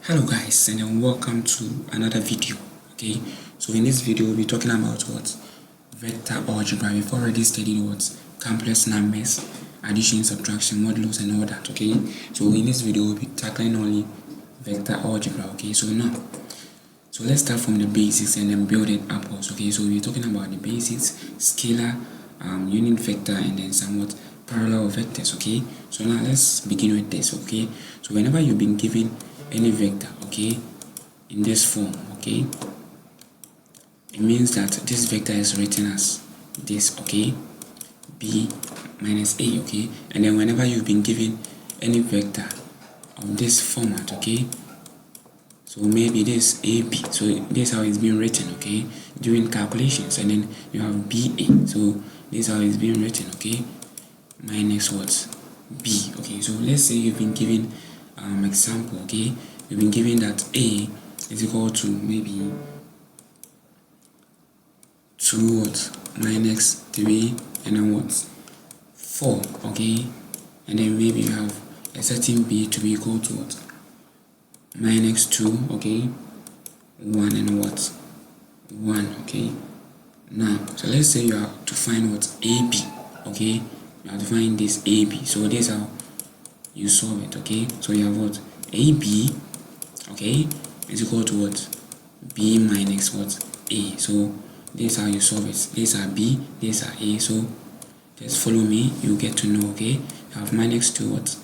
Hello guys, and then welcome to another video. Okay, so in this video we'll be talking about what vector algebra. We've already studied what complex numbers, addition, subtraction, modulus, and all that. Okay, so in this video we'll be tackling only vector algebra. Okay, so let's start from the basics and then build it upwards. Okay, so we're talking about the basics, scalar, unit vector, and then somewhat parallel vectors. Okay, so now let's begin with this. Okay, so whenever you've been given any vector, okay, in this form, okay, it means that this vector is written as this, okay, b minus a, okay, and then whenever you've been given any vector of this format, okay, so maybe this ab, so this is how it's being written, okay, during calculations, and then you have ba, so this is how it's being written, okay, minus what, b, okay. So let's say you've been given example, okay, we've been given that a is equal to maybe 2 what minus 3 and then what 4, okay, and then maybe you have a certain b to be equal to what minus 2, okay, 1 and what 1, okay. Now so let's say you have to find what ab, okay, you have to find this ab, so this is how you solve it, okay. So you have what ab, okay, is equal to what b minus what a, so this is how you solve it. These are b, these are a, so just follow me, you get to know, okay. You have minus 2 what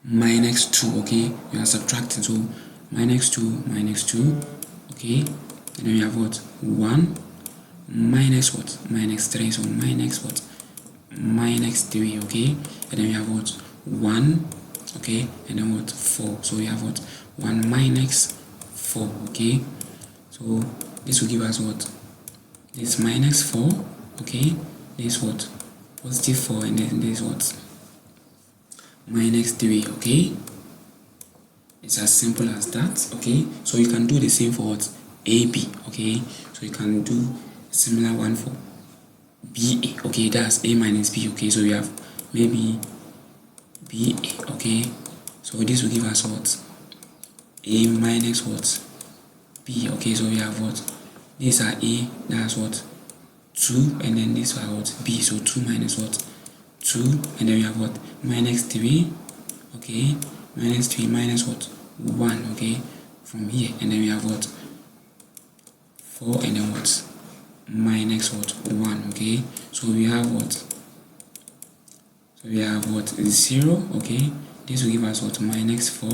minus 2, okay, you are subtracting, so minus 2, okay, and then you have what 1 minus what minus 3, so minus what minus 3, okay, and then you have what 1, okay, and then what 4, so you have what 1 minus 4, okay. So this will give us what this minus 4, okay, this what positive 4, and then this what minus 3, okay. It's as simple as that, okay. So you can do the same for what ab, okay, so you can do a similar one for ba, okay, that's a minus b, okay. So we have maybe ba, okay, so this will give us what a minus what b, okay. So we have what these are a, that's what 2, and then this are what b, so 2 minus what 2, and then we have what minus 3, okay, minus 3 minus what 1, okay, from here, and then we have what 4, and then what minus what 1, okay. So we have what 0, okay, this will give us what minus 4,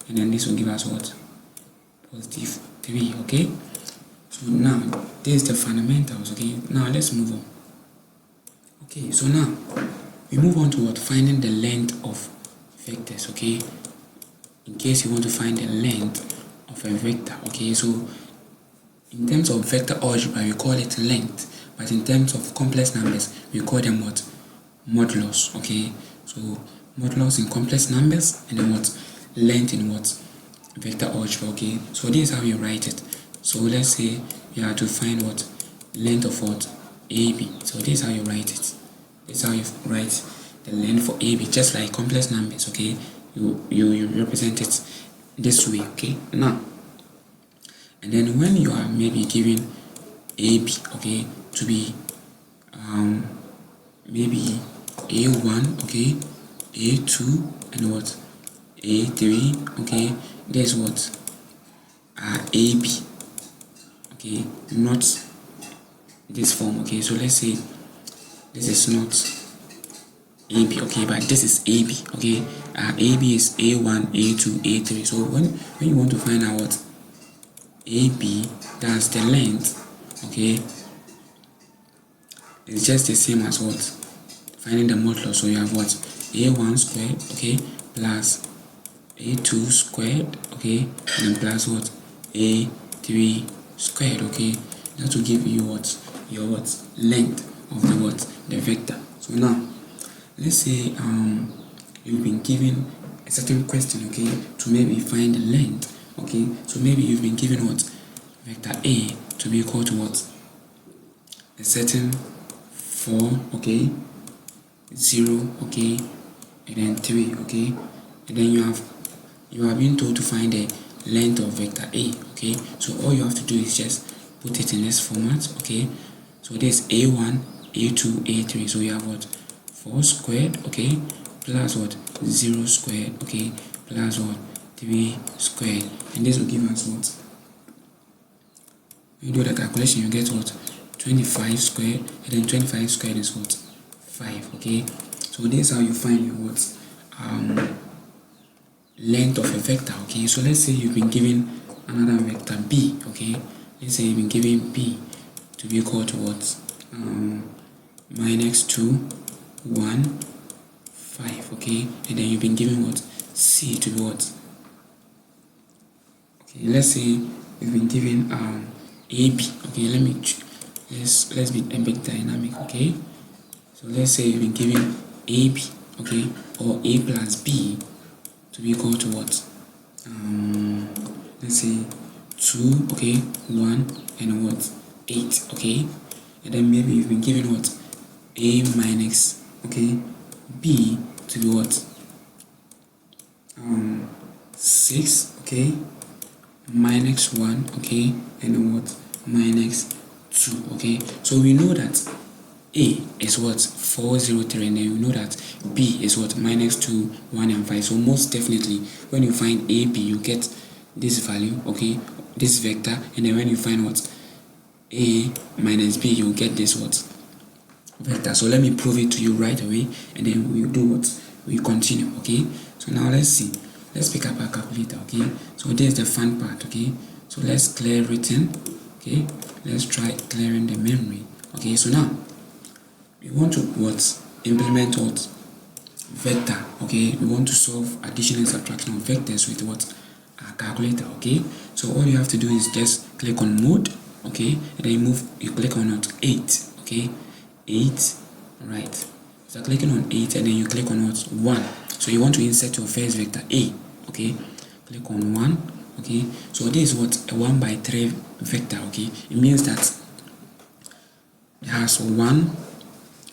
and then this will give us what positive 3, okay. So now this is the fundamentals, okay. Now let's move on. Okay, so now we move on to what finding the length of vectors, okay. In case you want to find the length of a vector, okay, so in terms of vector algebra we call it length, but in terms of complex numbers we call them what modulus, okay. So modulus in complex numbers, and then what length in what vector algebra, okay. So this is how you write it. So let's say you have to find what length of what ab, so this is how you write it. This is how you write the length for ab, just like complex numbers, okay. You represent it this way, okay. Now and then when you are maybe given ab, okay, to be maybe a1, okay, a2, and what a3, okay, there's what ab, okay, not this form, okay. So let's say this is not ab, okay, but this is ab, okay. Ab is a1, a2, a3. So when you want to find out what ab, that's the length, okay, it's just the same as what finding the modulus. So you have what a1 squared, okay, plus a2 squared, okay, and then plus what a3 squared, okay. That will give you what your what length of the vector. So now let's say you've been given a certain question, okay, to maybe find the length, okay. So maybe you've been given what vector a to be equal to what a certain 4, okay, 0, okay, and then 3, okay, and then you have you are being told to find the length of vector A, okay? So all you have to do is just put it in this format, okay? So this A1, A2, A3, so you have what? 4 squared, okay, plus what? 0 squared, okay, plus what? 3 squared, and this will give us what? You do the calculation, you get what? 25 squared, and then 25 squared is what? 5, okay? So this is how you find your what? Length of a vector, okay? So let's say you've been given another vector B, okay? Let's say you've been given B to be equal to what? Minus 2, 1, 5, okay? And then you've been given what? C to be what? Okay, let's say you've been given AB, okay? Let's be a bit dynamic, okay? So let's say you've been given AB, okay, or A plus B to be equal to what? Let's say 2, okay, 1, and what? 8, okay? And then maybe you've been given what? A minus, okay, B to be what? 6, okay, minus 1, okay, and then what? Minus 2, okay? So we know that A is what? 4, 0, 3, and then we know that B is what? Minus 2, 1, and 5. So most definitely, when you find AB, you get this value, okay, this vector, and then when you find what? A minus B, you get this what? Vector. So let me prove it to you right away, and then we'll do what? We continue, okay? So now let's see. Let's pick up our calculator, okay? So this is the fun part, okay? So let's clear everything, okay? Let's try clearing the memory, okay? So now we want to what? Implement what? Vector, okay? We want to solve addition and subtraction of vectors with what? Our calculator, okay? So all you have to do is just click on mode, okay? And then you click on what? 8, okay? 8, right? So clicking on 8, and then you click on what? 1. So you want to insert your first vector A, okay? Click on 1, okay? So this is what? A 1 by 3 vector, okay? It means that it has one,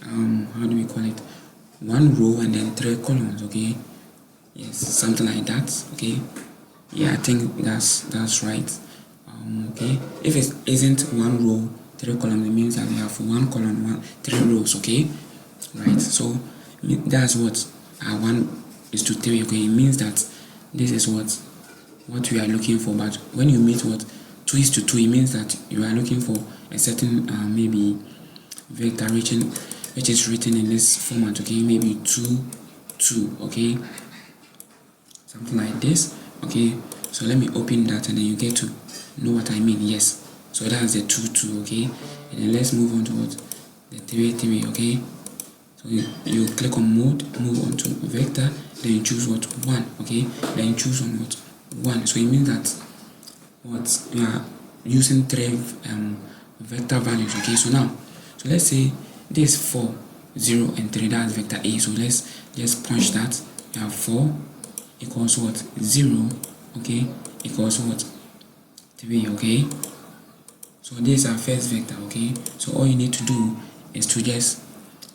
how do we call it? 1 row and then 3 columns, okay? Yes, something like that, okay? Yeah, I think that's right. Okay, if it isn't 1 row, 3 columns, it means that we have 1 column, 3 rows, okay? Right, so that's what 1:3, okay? It means that this is what we are looking for, but when you meet what 2:2, it means that you are looking for a certain maybe vector which is written in this format, okay? Maybe 2, 2, okay? Something like this, okay? So let me open that, and then you get to know what I mean. Yes, so that's the 2, 2, okay? And then let's move on to what? The 3, 3, okay? So you click on mode, move on to vector, then you choose what? 1, okay? Then you choose on what? 1. So it means that what you are using 3 vector values, okay? So now, so let's say this 4, 0, and 3, that's vector A. So let's just punch that. You have 4 equals what? 0, okay, equals what? 3, okay? So this is our first vector, okay? So all you need to do is to just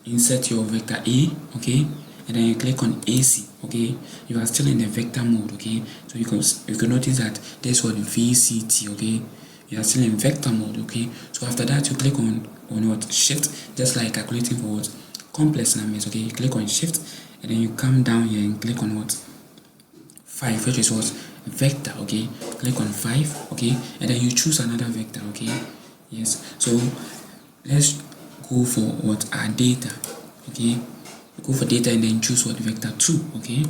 insert your vector A, okay? And then you click on AC, okay? You are still in the vector mode, okay? So you can notice that this was VCT, okay? You are still in vector mode, okay? So after that, you click on what? Shift, just like calculating for what? Complex numbers, okay? You click on shift, and then you come down here and click on what? 5, which is what? Vector, okay? Click on 5, okay? And then you choose another vector, okay? Yes, so let's go for what? Our data, okay? Go for data and then choose what? Vector 2, okay?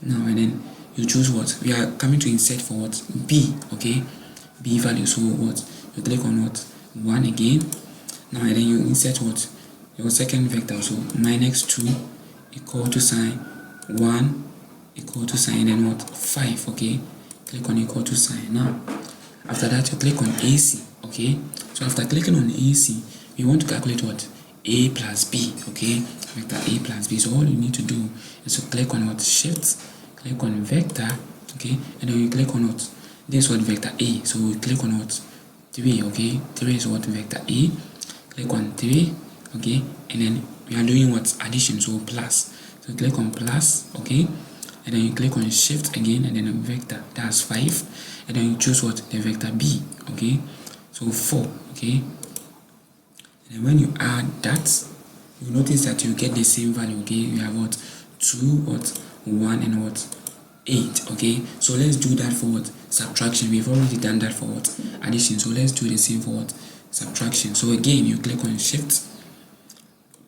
Now, and then you choose what? We are coming to insert for what? B, okay? B value, so what? You click on what? 1 again. Now, and then you insert what? Your second vector, so minus 2 equal to sign 1 equal to sign, and then what? 5, okay? Click on equal to sign. Now, after that, you click on AC, okay? So after clicking on AC, we want to calculate what? A plus B, okay? Vector A plus B. So all you need to do is to click on what? Shift, click on vector, okay? And then you click on what? This what? Vector A. So we click on what? 3, okay? 3 is what? Vector A. Click on 3, okay? And then we are doing what? Addition, so plus. So click on plus, okay? and then you click on shift again, and then a vector, that's 5, and then you choose what? The vector b, okay? So 4, okay? And when you add that, you notice that you get the same value, okay? You have what? 2, what? 1, and what? 8, okay? So let's do that for what? Subtraction. We've already done that for what? Addition. So let's do the same for what? Subtraction. So again, you click on shift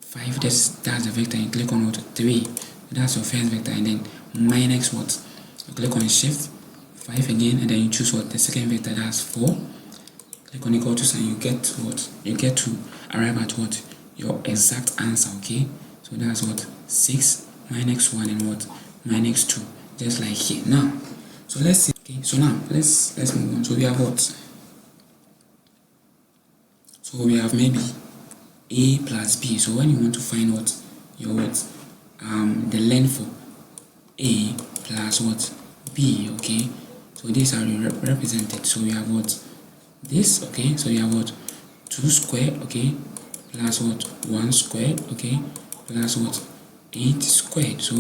5, that's the vector, you click on what? 3, that's your first vector, and then minus what? You click on shift 5 again, and then you choose what? The second vector, that's 4. Click on equal to sign, you get what? You get to arrive at what? Your exact answer, okay? So that's what? 6 minus 1 and what? Minus 2, just like here. Now, so let's see. Okay, so now let's move on. So we have what? So we have maybe a plus b. So when you want to find what? Your what? The length for a plus what? B, okay? So these are represented. So we have what? This, okay? So you have what? 2 squared, okay? Plus what? 1 squared, okay? Plus what? 8 squared. So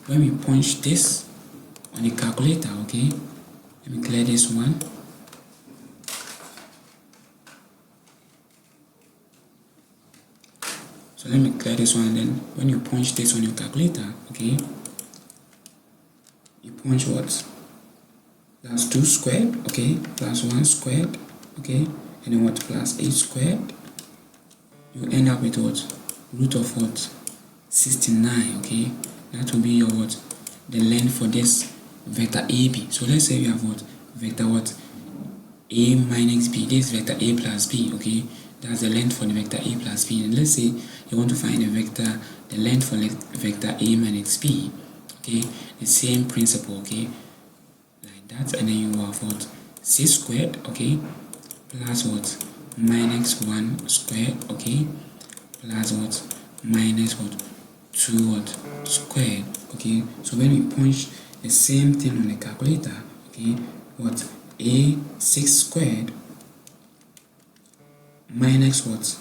when we punch this on the calculator, okay? Let me clear this one. So let me clear this one, and then when you punch this on your calculator, okay? You punch what? That's 2 squared, okay? Plus 1 squared, okay? And then what? Plus 8 squared. You end up with what? Root of what? 69, okay? That will be your what? The length for this vector AB. So let's say you have what? Vector what? A minus B. This vector A plus B, okay? That's the length for the vector A plus B. And let's say you want to find the length for vector A minus B, okay? The same principle, okay? Like that, and then you have what? 6 squared, okay? Plus what? Minus 1 squared, okay? Plus what? Minus what? 2 what? Squared, okay? So when we punch the same thing on the calculator, okay? What? A 6 squared minus what?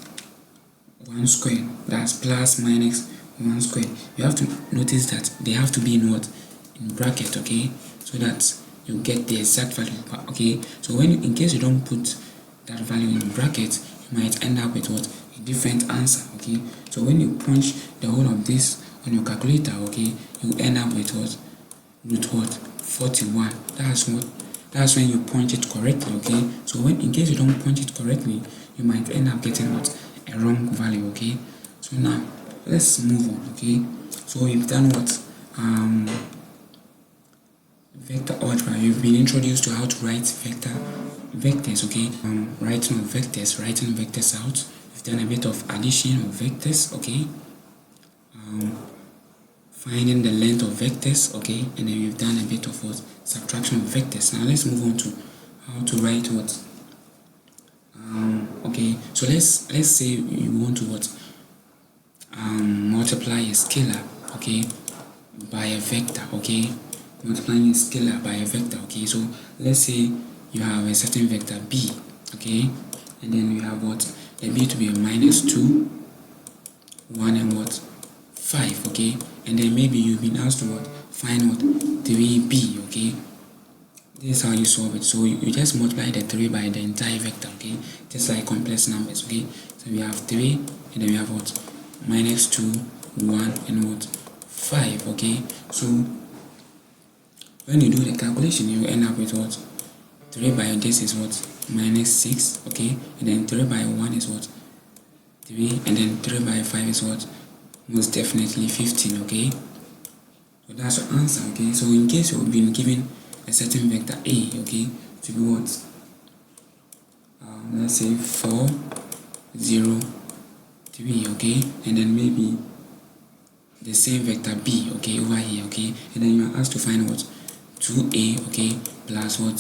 1 squared. That's plus minus 1 squared. You have to notice that they have to be in what? In bracket, okay? So that you get the exact value, okay? So when in case you don't put that value in bracket, you might end up with what? A different answer, okay? So when you punch the whole of this on your calculator, okay, you end up with what? Root what? 41. That's when you punch it correctly, okay? So when in case you don't punch it correctly, you might end up getting what? A wrong value, okay? So now let's move on, okay? So we've done what? Vector algebra. You've been introduced to how to write vectors, okay? Writing vectors out. We've done a bit of addition of vectors, okay? Finding the length of vectors, okay? And then we've done a bit of what? Subtraction of vectors. Now let's move on to how to write what? Okay, so let's say you want to what? Multiply a scalar, okay, by a vector, okay? Multiplying a scalar by a vector, okay? So let's say you have a certain vector b, okay? And then you have what? The b to be a minus 2, 1, and what? 5, okay? And then maybe you've been asked to what? Find what? 3b, okay? This is how you solve it. So you just multiply the 3 by the entire vector, okay? Just like complex numbers, okay? So we have 3, and then we have what? Minus 2, 1, and what? 5, okay? So when you do the calculation, you end up with what? 3 by this is what? Minus 6, okay? And then 3 by 1 is what? 3, and then 3 by 5 is what? Most definitely 15, okay? So that's your answer, okay? So in case you've been given a certain vector A, okay, to be what? Let's say 4, 0, 3, okay? And then maybe the same vector B, okay, over here, okay? And then you are asked to find what? 2A, okay, plus what?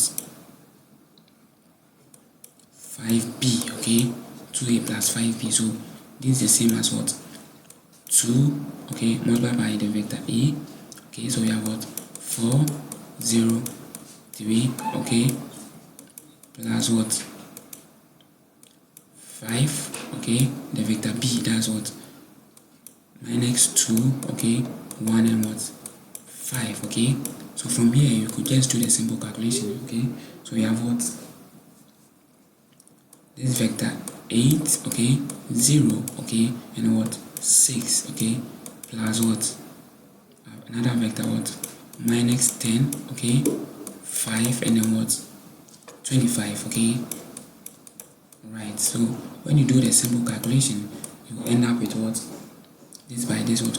5B, okay? 2A plus 5B. So this is the same as what? 2, okay, multiplied by the vector A, okay? So we have what? 4, 0, 3, okay, plus what? 5, okay, the vector B, that's what? Minus 2, okay, 1, and what? 5, okay. So from here you could just do the simple calculation, okay. So we have what, this vector 8, okay, 0, okay, and what, 6, okay, plus what, another vector what, minus 10, okay, 5, and then what, 25, okay. Right, so when you do the simple calculation, you end up with what, this by this what,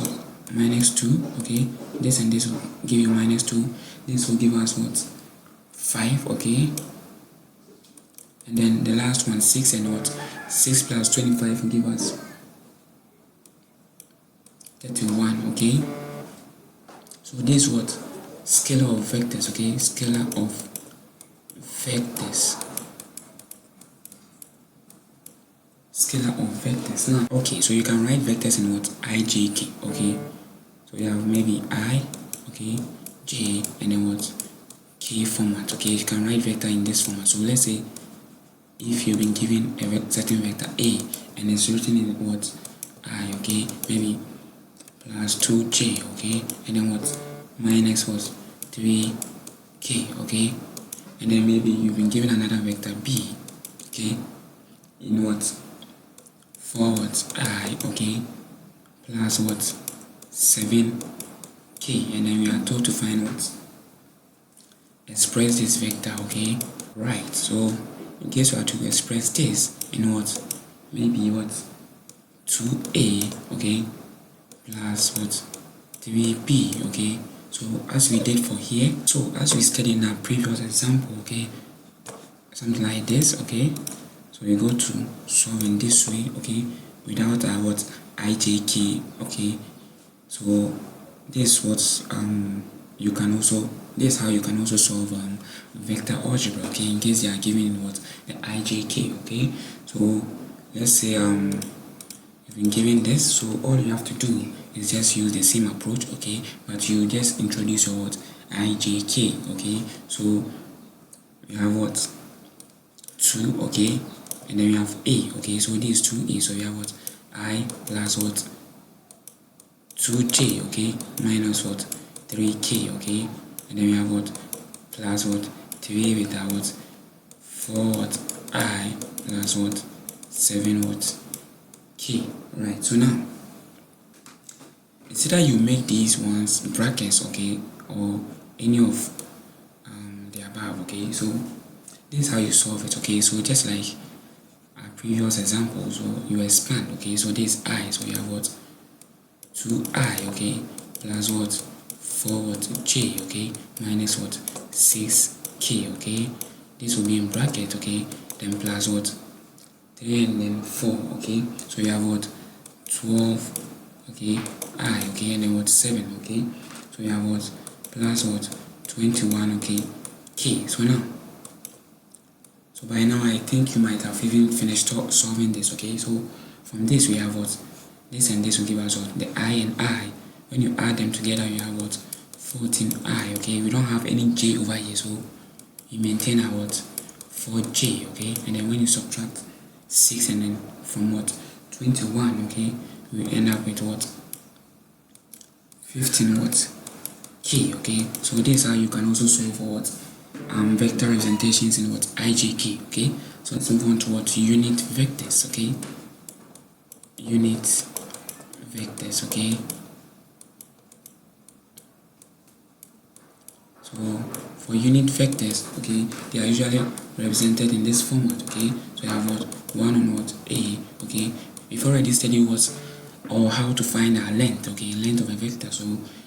minus 2, okay, this and this will give you minus 2, this will give us what, 5, okay, and then the last one 6, and what, 6 plus 25 will give us 31, okay. So this is what, scalar of vectors, okay, scalar of vectors, scalar of vectors. Now, okay, so you can write vectors in what, ijk, okay. So you have maybe I, okay, j, and then what, k format, okay. You can write vector in this format. So let's say if you've been given a certain vector a and it's written in what, I, okay, maybe plus 2j, okay, and then what, minus what, 3k, okay, and then maybe you've been given another vector b, okay, in what, 4 what, I, okay, plus what, 7k, and then we are told to find what, express this vector, okay. Right, so in case you are to express this in what, maybe what, 2a, okay, plus what, 3b, okay. So as we did for here, so as we studied in our previous example, okay, something like this, okay. So we go to solve in this way, okay, without our what, ijk, okay. So this what you can also, this is how you can also solve vector algebra, okay, in case they are given what, the ijk, okay. So let's say you've been given this, so all you have to do is just use the same approach, okay, but you just introduce your what, ijk, okay. So we have what, 2, okay, and then we have a, okay. So this is 2a, so we have what, I plus what, 2j, okay, minus what, 3k, okay, and then we have what, plus what, 3 with our what, 4 what, I plus what, 7 what, k. Right, so now it's either you make these ones brackets, okay, or any of the above, okay. So this is how you solve it, okay. So just like our previous example, so you expand, okay. So this is I, so you have what, 2i, okay, plus what, 4 what, j, okay, minus what, 6k, okay. This will be in bracket, okay, then plus what, 3 and then 4, okay. So you have what, 12, okay, I, okay, and then what, 7, okay. So you have what, plus what, 21, okay, k. So now, so by now I think you might have even finished solving this, okay. So from this we have what, this and this will give us what, the I and I. When you add them together, you have what, 14i, okay. We don't have any j over here, so you maintain our what, 4j, okay. And then when you subtract 6 and then from what, 21, okay, we end up with what, 15 what, k, okay. So this is how you can also solve for what, vector representations in what, ijk, okay. So let's move on to what, unit vectors, okay. Unit vectors, okay. So for unit vectors, okay, they are usually represented in this format, okay. So you have what, 1 on what, a, okay. We've already studied what, or how to find our length, okay, length of a vector, so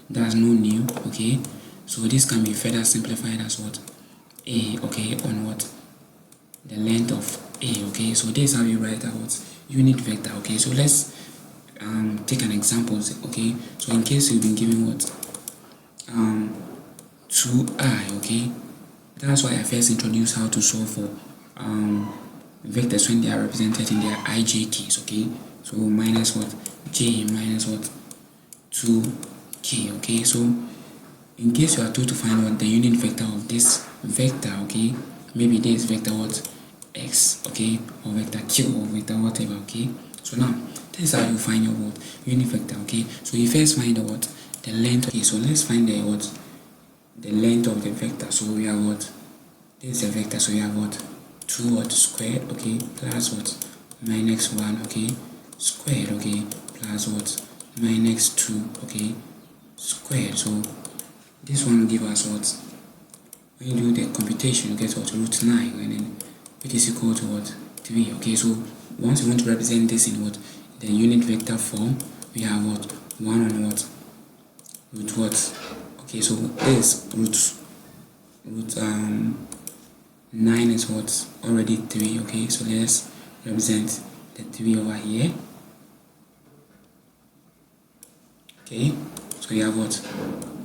that's no new, okay. So this can be further simplified as what, a, okay, on what, the length of a, okay. So this is how you write out unit vector, okay. So let's take an example, okay. So in case you've been given what, 2i, okay. That's why I first introduced how to solve for vectors when they are represented in their ijks, okay. So minus what, j minus what, 2k, okay. So in case you are told to find what the unit vector of this vector, okay, maybe this vector what, x, okay, or vector q, or vector whatever, okay. So now this is how you find your what, unit vector, okay. So you first find the what, the length, okay. So let's find the what, the length of the vector. So we have what? This is a vector, so we have what? 2 what squared, okay, plus what? Minus 1, okay, squared, okay, plus what? Minus 2, okay, squared. So this one will give us what? When you do the computation, you get what? Root 9, and then which is equal to what? 3, okay. So once you want to represent this in what? The unit vector form, we have what? 1 on what? Root what? Okay, so this root 9 is what? Already 3, okay. So let's represent the 3 over here. Okay, so we have what?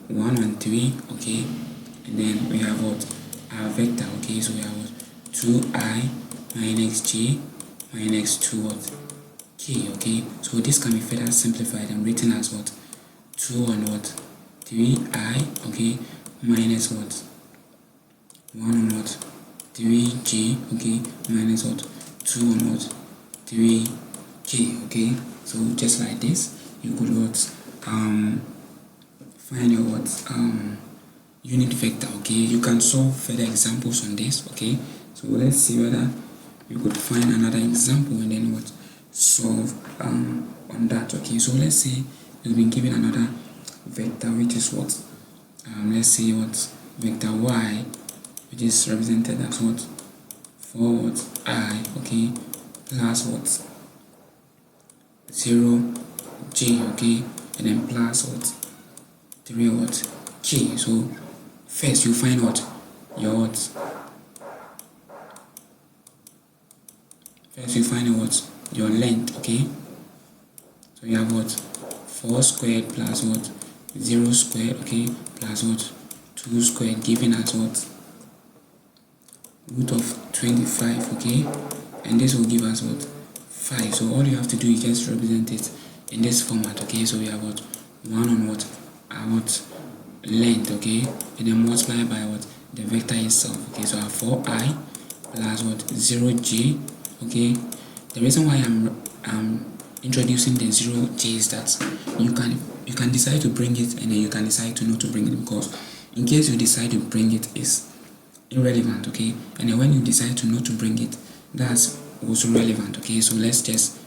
1 and 3, okay, and then we have what? Our vector, okay, so we have what? 2i minus j minus 2 what? K, okay, so this can be further simplified and written as what? 2 on what? 3i, okay, minus what? 1 on what? 3j, okay, minus what? 2 on what? 3k, okay, so just like this, you could what? Find your what? Unit vector, okay. You can solve further examples on this, okay. So let's see whether you could find another example and then what? Solve on that, okay. So let's say you've been given another vector, which is what? Let's say what? Vector y, which is represented as what? 4 what? I, okay, plus what? 0 j, okay, and then plus what? 3 what? K. So first you find what? Your what? First you find what? Your length, okay. So you have what? 4 squared plus what? 0 squared, okay, plus what? 2 squared, giving us what? Root of 25, okay, and this will give us what? 5. So all you have to do is just represent it in this format, okay. So we have what? 1 on what? What length, okay, and then multiply by what? The vector itself, okay. So our 4i plus what? 0j, okay. The reason why I'm introducing the 0j is that you can decide to bring it and then you can decide to not to bring it, because in case you decide to bring it, is irrelevant, okay, and then when you decide to not to bring it, that's also relevant, okay. So let's just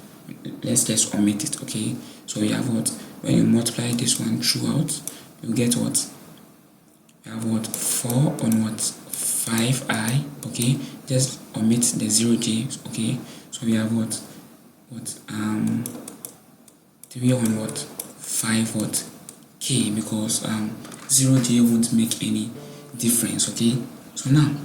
omit it, okay. So we have what? When you multiply this one throughout, you get what? You have what? 4 on what? 5i, okay, just omit the 0j, okay. So we have what? 3 on what? 5 what? K, because 0j won't make any difference, okay. So now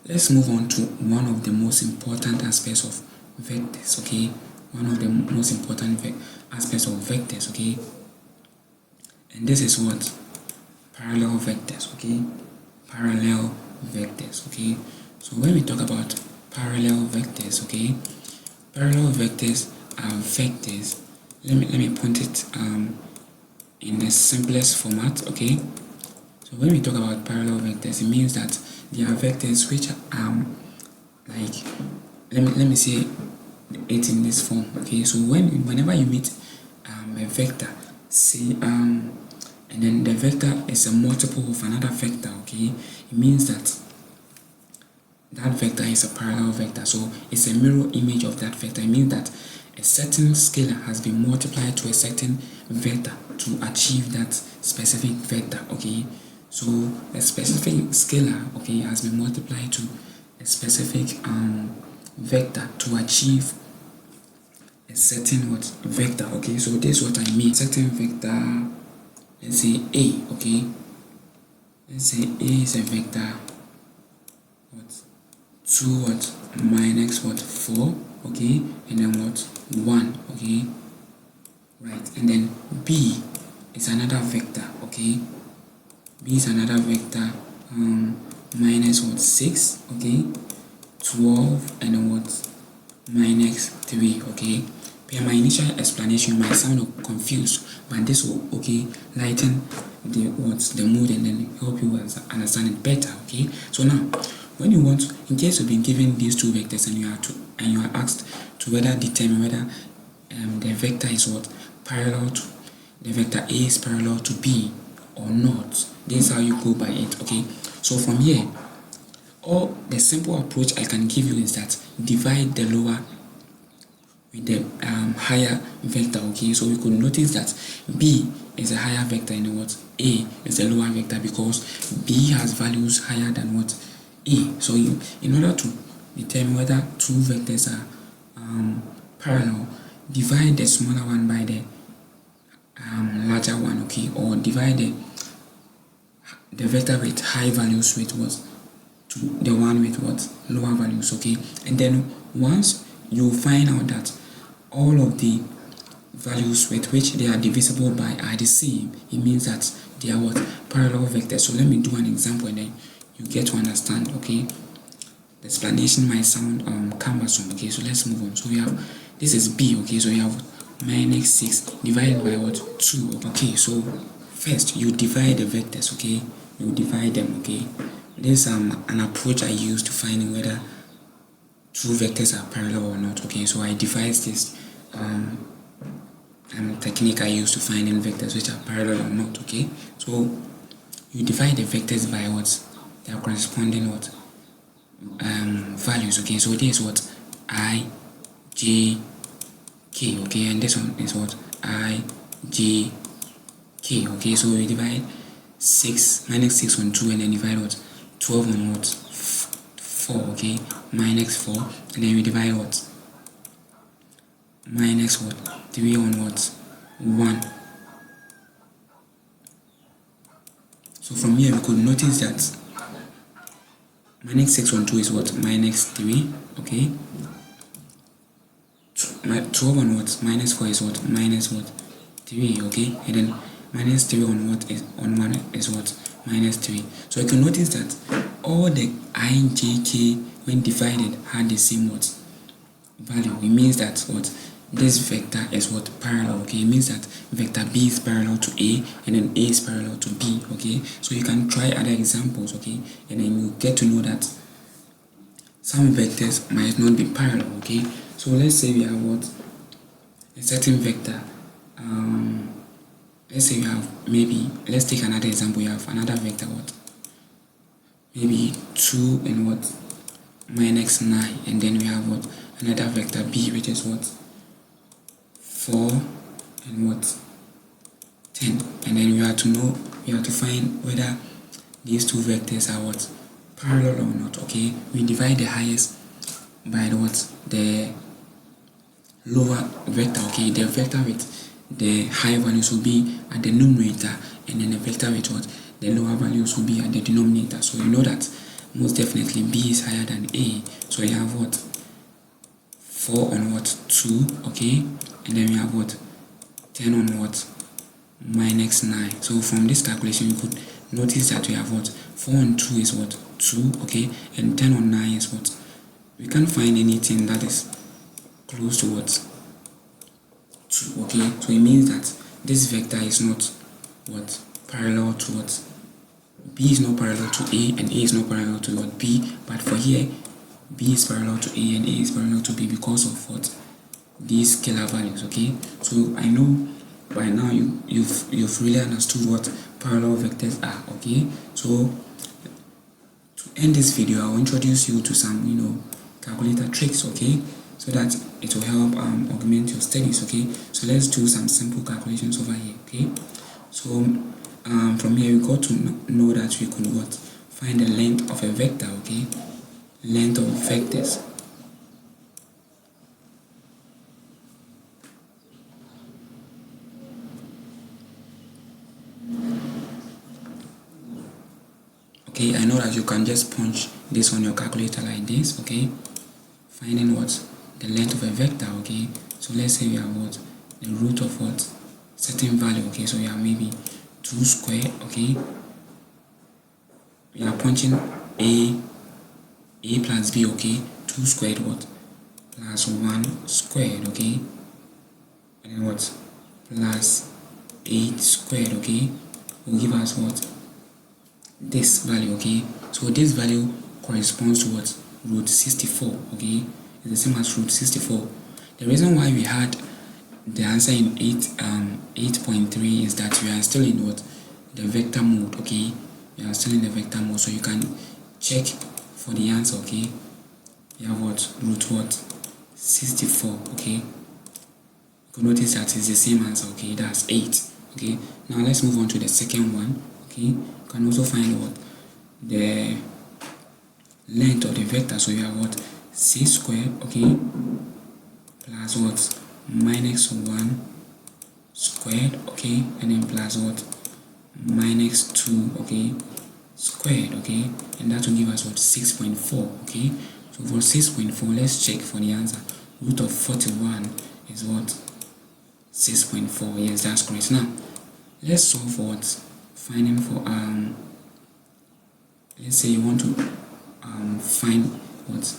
let's move on to one of the most important aspects of vectors, okay. One of the most important aspects of vectors, okay, and this is what? Parallel vectors, okay. Parallel vectors, okay. So when we talk about parallel vectors, okay, parallel vectors are vectors. Let me put it in the simplest format, okay. So when we talk about parallel vectors, it means that they are vectors which are like, let me say it in this form, okay. So whenever you meet a vector, say and then the vector is a multiple of another vector, okay, it means that that vector is a parallel vector. So it's a mirror image of that vector. It means that a certain scalar has been multiplied to a certain vector to achieve that specific vector, okay. So a specific scalar, okay, has been multiplied to a specific vector to achieve a certain what? Vector, okay. So this is what I mean. Certain vector, let's say A, okay. Let's say A is a vector what? 2 what? Minus what? 4, okay, and then what? 1, okay, right. And then B is another vector, okay. B is another vector minus what? 6, okay, 12, and then what? Minus 3, okay. Per my initial explanation, you might sound confused, but this will, okay, lighten the mood and then help you understand it better, okay. So now, when you want, in case you've been given these two vectors and you are asked to determine whether the vector is what? Parallel to, the vector A is parallel to B, or not. This is how you go by it, okay? So from here, or the simple approach I can give you is that divide the lower with the higher vector, okay? So we could notice that B is a higher vector and what A is a lower vector because B has values higher than what A. So in order to determine whether two vectors are parallel, divide the smaller one by the larger one, okay? Or divide the vector with high values with what to the one with what lower values, okay? And then once you find out that all of the values with which they are divisible by are the same, it means that they are what parallel vectors. So let me do an example and then you get to understand, okay? The explanation might sound cumbersome, okay? So let's move on. So we have, this is B, okay? So we have minus 6 divided by what 2, okay? So first you divide the vectors, okay? You divide them, okay? This is an approach I use to finding whether two vectors are parallel or not, okay? So I devised this technique I use to find in vectors which are parallel or not, okay? So you divide the vectors by what their corresponding what values, okay? So this is what I, J, K, okay? And this one is what I, J, K, okay? So we divide minus 6 on 2 and then divide what 12 on what 4, okay? Minus 4 and then we divide what minus what 3 on what 1. So from here we could notice that minus 6 on 2 is what minus 3, okay? 12 on what minus 4 is what minus what 3, okay? And then minus 3 on what is on 1 is what minus 3. So you can notice that all the I, J, K when divided had the same what value. It means that what this vector is what parallel, okay? It means that vector B is parallel to A and then A is parallel to B, okay? So you can try other examples, okay? And then you get to know that some vectors might not be parallel, okay? So let's say we have what a certain vector. Let's say we have maybe, let's take another example. We have another vector what maybe 2 and what minus 9, and then we have what another vector B which is what 4 and what 10, and then we have to find whether these two vectors are what parallel or not, okay? We divide the highest by the lower vector, okay? The vector with the high values will be at the numerator and then the vector with what the lower values will be at the denominator. So you know that most definitely B is higher than A. So you have what 4 on what 2, okay? And then we have what 10 on what minus 9. So from this calculation you could notice that we have what 4 on 2 is what 2, okay? And 10 on 9 is what, we can't find anything that is close to what 2, okay? So it means that this vector is not what parallel to what B is not parallel to A and A is not parallel to what B, but for here B is parallel to A and A is parallel to B because of what these scalar values, okay? So I know by now you've really understood what parallel vectors are, okay? So to end this video, I'll introduce you to some calculator tricks, okay? So that it will help augment your studies, okay? So let's do some simple calculations over here, okay? So from here we got to know that we could what find the length of a vector, okay? Length of vectors. Okay, I know that you can just punch this on your calculator like this, okay? Finding what the length of a vector, okay? So let's say we have what the root of what certain value, okay? So we have maybe 2 squared, okay? We are punching a plus b, okay? 2 squared what plus 1 squared, okay? And then what plus 8 squared, okay? Will give us what this value, okay? So this value corresponds to what root 64, okay? It's the same as root 64. The reason why we had the answer in 8.3 is that we are still in what the vector mode. Okay, we are still in the vector mode, so you can check for the answer. Okay, you have what? Root what? 64. Okay, you can notice that it's the same answer. Okay, that's 8. Okay, now let's move on to the second one. Okay, you can also find what? The length of the vector. So you have what? 6 squared. Okay, plus what? Minus 1 squared. Okay, and then plus what? Minus 2. Okay, squared. Okay, and that will give us what? 6.4. Okay, so for 6.4, let's check for the answer. Root of 41 is what? 6.4. Yes, that's correct. Now let's solve for what? Finding for let's say you want to find what?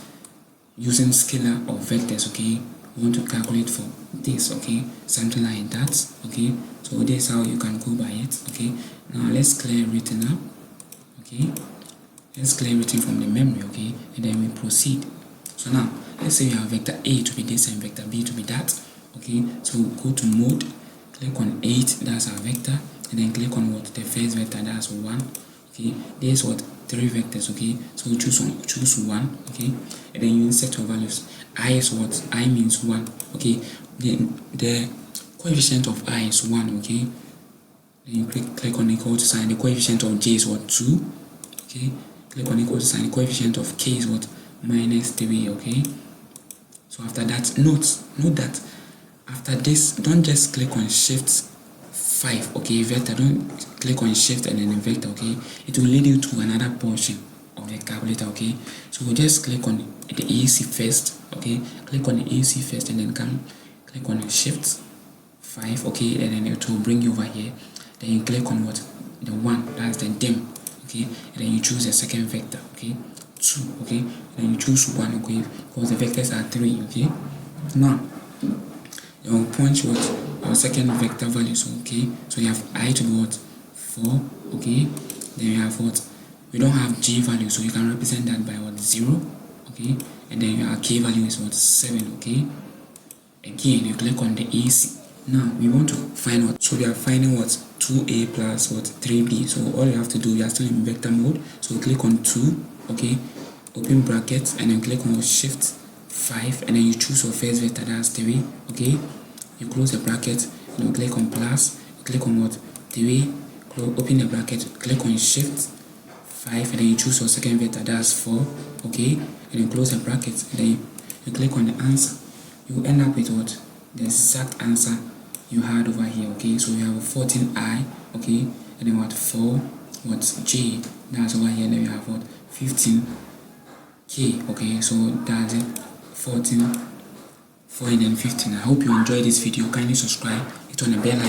Using scalar or vectors. Okay, you want to calculate for this. Okay, something like that. Okay, so this is how you can go by it. Okay, now let's clear everything up. Okay, let's clear everything from the memory. Okay, and then we proceed. So now let's say you have vector A to be this and vector B to be that. Okay, so go to mode, click on 8, that's our vector, and then click on what? The first vector, that's 1. Okay, there's what? 3 vectors. Okay, so choose 1. Okay, and then you insert your values. I is what? I means 1. Okay, then the coefficient of I is 1. Okay, then you click on equal to sign. The coefficient of J is what? 2. Okay, click on equal to sign. The coefficient of K is what? Minus 3. Okay, so after that, note that after this, don't just click on shift 5. Okay, vector, don't click on shift and then vector. Okay, it will lead you to another portion of the calculator. Okay, so we'll just click on the AC first. Okay, click on the AC first and then click on shift 5. Okay, and then it will bring you over here. Then you click on what? The 1, that's the dim. Okay, and then you choose the second vector. Okay, 2. Okay, and then you choose 1. Okay, because the vectors are 3. Okay, now you will point your second vector values. Okay, so you have I to be what? 4. Okay, then you have what? We don't have J value, so you can represent that by what? 0. Okay, and then your K value is what? 7. Okay, again you click on the AC. Now we want to find what? So we are finding what? 2A plus what? 3B. So all you have to do, you are still in vector mode, so click on 2. Okay, open brackets and then click on shift 5 and then you choose your first vector, that's 3. Okay, you close the bracket and you click on plus, you click on what? 3, open the bracket, click on shift 5 and then you choose your second vector, that's 4. Okay, and you close the bracket and then you click on the answer. You end up with what? The exact answer you had over here. Okay, so you have 14I. Okay, and then what? 4 what? J, that's over here. And then you have what? 15K. Okay, so that's it. 14, 4, and then 15. I hope you enjoyed this video. Kindly subscribe, hit on the bell icon.